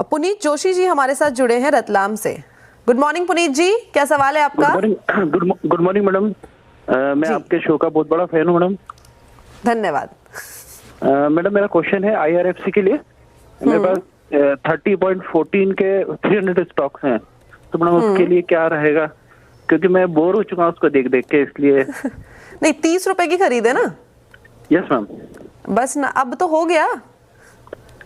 पुनीत जोशी जी हमारे साथ जुड़े हैं रतलाम से। गुड मॉर्निंग पुनीत जी, क्या सवाल है आपका? Good morning madam. मैं आपके शो का बहुत बड़ा फैन हूँ मैडम। धन्यवाद। मैडम मेरा क्वेश्चन है IRFC के लिए। मेरे पास 30.14 के 300 स्टॉक्स हैं, तो मैडम उसके लिए क्या रहेगा? क्योंकि मैं बोर हो चुका हूँ उसको देख देख के, इसलिए। नहीं, 30 रुपए की खरीदे ना? Yes ma'am. बस ना, अब तो हो गया,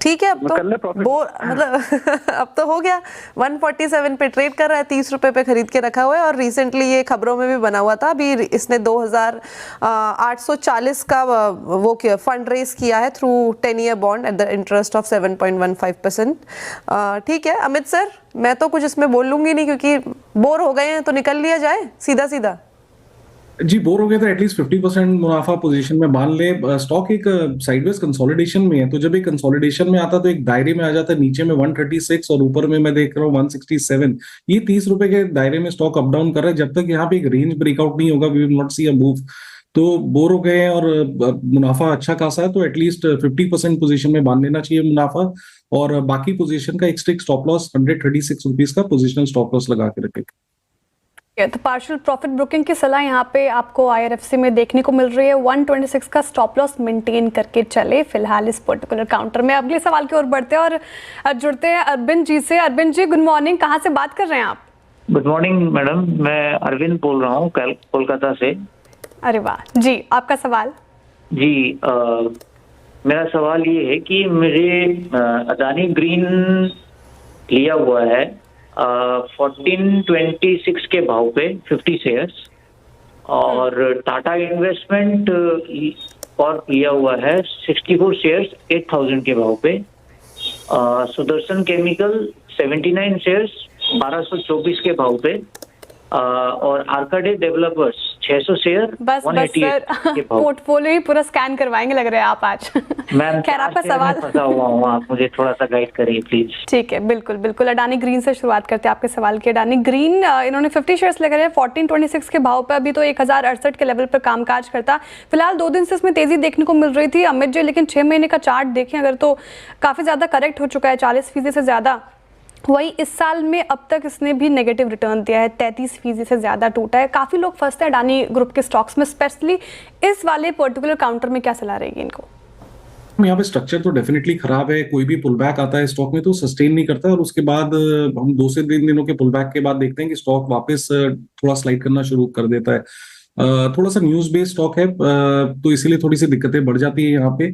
ठीक है। अब तो बोर मतलब अब तो हो गया। 147 पे ट्रेड कर रहा है, 30 रुपए पे खरीद के रखा हुआ है। और रिसेंटली ये खबरों में भी बना हुआ था, अभी इसने 2840 का वो फंड रेस किया है through 10 year bond at the interest of 7.15%। ठीक है अमित सर, मैं तो कुछ इसमें बोल लूंगी नहीं, क्योंकि बोर हो गए हैं तो निकल लिया जाए सीधा सीधा। जी, बोर हो गया तो एटलीस्ट 50% मुनाफा पोजीशन में बांध ले। स्टॉक एक साइडवेज कंसोलिडेशन में है, तो जब एक कंसोलिडेशन में आता है तो एक दायरे में आ जाता है। नीचे में 136 और ऊपर में मैं देख रहा हूँ 167। ये 30 रुपए के दायरे में स्टॉक अप डाउन कर रहा है। जब तक यहाँ पे एक रेंज ब्रेकआउट नहीं होगा, we will not see a move. तो बोर हो गए हैं और मुनाफा अच्छा खासा है, तो एटलीस्ट 50% पोजीशन में बांध लेना चाहिए मुनाफा। और बाकी पोजीशन का एक स्ट्रिक्ट स्टॉप लॉस 136 रुपीज का पोजिशनल स्टॉप लॉस लगा के रखेगा। तो पार्शियल प्रॉफिट बुकिंग की सलाह यहाँ पे आपको IRFC में देखने को मिल रही है। 126 का स्टॉप लॉस मेंटेन करके चले फिलहाल इस पर्टिकुलर काउंटर में। अगले सवाल की ओर बढ़ते हैं और जुड़ते हैं अरविंद जी से। अरविंद जी गुड मॉर्निंग, कहाँ से बात कर रहे हैं आप? गुड मॉर्निंग मैडम, मैं अरविंद बोल रहा हूँ कोलकाता से। अरे वाह जी, आपका सवाल? जी मेरा सवाल ये है कि मुझे अदानी ग्रीन लिया हुआ है 1426 के भाव पे 50 शेयर्स, और टाटा इन्वेस्टमेंट कॉर्प लिया हुआ है 64 शेयर्स 8000 के भाव पे, सुदर्शन केमिकल 79 शेयर्स 1224 के भाव पे, और आर्काडे डेवलपर्स 600 शेयर 188 के भाव। पोर्टफोलियो ही पूरा स्कैन करवाएंगे लग रहा है आप आज। मैम खैर आपका सवाल फंसा हुआ हूँ, आप मुझे थोड़ा सा गाइड करिए प्लीज। ठीक है, बिल्कुल बिल्कुल। अडानी ग्रीन से शुरुआत करते हैं आपके सवाल की। अडानी ग्रीन इन्होंने 50 शेयर्स लेकर 1426 के भाव पे, अभी तो 1068 के लेवल पर कामकाज करता। फिलहाल 2 दिन से इसमें तेजी देखने को मिल रही थी अमित जी, लेकिन 6 महीने का चार्ट देखें अगर तो काफी ज्यादा करेक्ट हो चुका है, 40% से ज्यादा। वही इस साल में अब तक इसने भी नेगेटिव रिटर्न दिया है, 33% से ज्यादा टूटा है। काफी लोग फंसते हैं अडानी ग्रुप के स्टॉक्स में, स्पेशली इस वाले पर्टिकुलर काउंटर में क्या सलाह रहेगी इनको? यहाँ पे स्ट्रक्चर तो डेफिनेटली खराब है। कोई भी पुल बैक आता है स्टॉक में तो सस्टेन नहीं करता है, और उसके बाद हम 2 से 3 दिनों के पुल बैक के बाद देखते हैं कि स्टॉक वापस थोड़ा स्लाइड करना शुरू कर देता है। थोड़ा सा न्यूज बेस्ड स्टॉक है, तो इसीलिए थोड़ी सी दिक्कतें बढ़ जाती है यहाँ पे।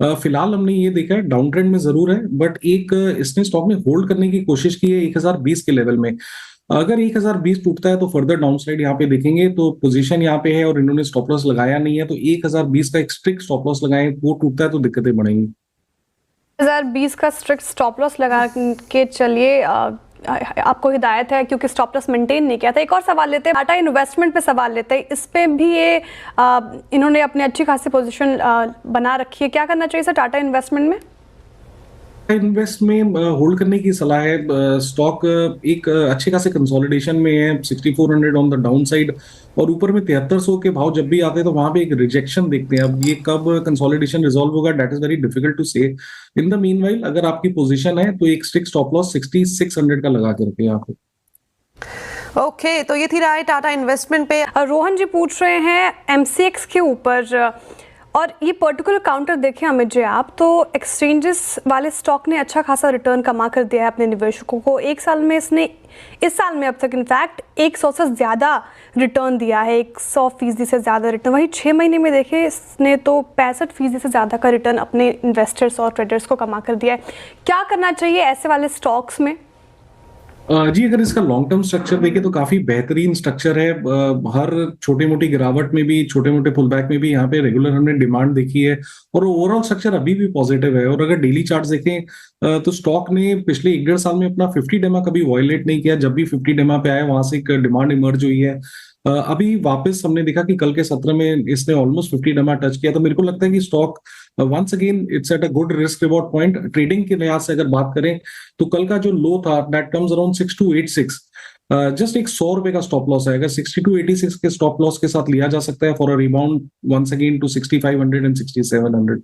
फिलहाल हमने ये देखा है डाउन ट्रेंड में जरूर है, बट एक इसने स्टॉक में होल्ड करने की कोशिश की है 1020 के लेवल में। अगर 1020 टूटता है तो फर्दर डाउनसाइड यहाँ पे देखेंगे। तो पोजीशन यहाँ पे है और इन्होंने स्टॉप लॉस लगाया नहीं है, तो 1020 का एक स्ट्रिक्ट स्टॉप लॉस लगाए, वो टूटता है तो दिक्कतें बढ़ेंगी। 1020 का स्ट्रिक्ट स्टॉप लॉस लगा के चलिए, आपको हिदायत है, क्योंकि स्टॉप लॉस मेंटेन नहीं किया था। एक और सवाल लेते हैं, टाटा इन्वेस्टमेंट पे सवाल लेते हैं। इस पे भी ये इन्होंने अपनी अच्छी खासी पोजीशन बना रखी है, क्या करना चाहिए सर टाटा इन्वेस्टमेंट में? इन्वेस्ट में होल्ड करने की सलाह है। स्टॉक एक अच्छे खासे कंसोलिडेशन में है, 6400 ऑन द डाउन साइड, और ऊपर में 7300 के भाव जब भी आते हैं तो वहां पे एक रिजेक्शन देखते हैं। अब ये कब कंसोलिडेशन रिजॉल्व होगा, that is very difficult to say. In the meanwhile अगर आपकी पोजीशन है तो एक स्ट्रिक्ट स्टॉप लॉस 6600 का लगा के रखें यहाँ पे। ओके, तो ये थी राय टाटा इन्वेस्टमेंट पे। रोहन जी पूछ रहे हैं MCX के ऊपर, और ये पर्टिकुलर काउंटर देखें अमित जी आप, तो एक्सचेंजेस वाले स्टॉक ने अच्छा खासा रिटर्न कमा कर दिया है अपने निवेशकों को। एक साल में इसने, इस साल में अब तक इनफैक्ट 100 से ज़्यादा रिटर्न दिया है, 100% से ज़्यादा रिटर्न। वही 6 महीने में देखें इसने तो 65% से ज़्यादा का रिटर्न अपने इन्वेस्टर्स और ट्रेडर्स को कमा कर दिया है। क्या करना चाहिए ऐसे वाले स्टॉक्स में? जी, अगर इसका लॉन्ग टर्म स्ट्रक्चर देखें तो काफी बेहतरीन स्ट्रक्चर है। हर छोटी मोटी गिरावट में भी, छोटे मोटे पुल बैक में भी यहाँ पे रेगुलर हमने डिमांड देखी है, और ओवरऑल स्ट्रक्चर अभी भी पॉजिटिव है। और अगर डेली चार्ट देखें तो स्टॉक ने पिछले 1.5 साल में अपना 50 डेमा कभी वायलेट नहीं किया। जब भी 50 डेमा पे आया वहां से एक डिमांड इमर्ज हुई है। अभी वापस हमने देखा कि कल के सत्र में इसने ऑलमोस्ट 50 डेमा टच किया, तो मेरे को लगता है कि stock once again it's at a good risk reward point. Trading के लिहाज से अगर बात करें तो कल का जो लो था दैट कम्स अराउंड 6286, जस्ट एक 100 रुपए का स्टॉप लॉस है। अगर 6286 के स्टॉप लॉस के साथ लिया जा सकता है for a rebound once again to 6500 and 6700।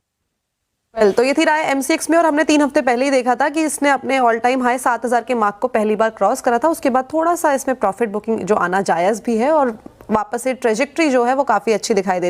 Well तो ये थी राय एमसीएक्स में, और हमने 3 हफ्ते पहले ही देखा था कि इसने अपने ऑल टाइम हाई 7000 के मार्क को पहली बार क्रॉस करा था। उसके बाद थोड़ा सा इसमें प्रॉफिट बुकिंग जो आना जायज़ भी है, और वापस से ट्रेजेक्ट्री जो है वो काफ़ी अच्छी दिखाई दे रही है।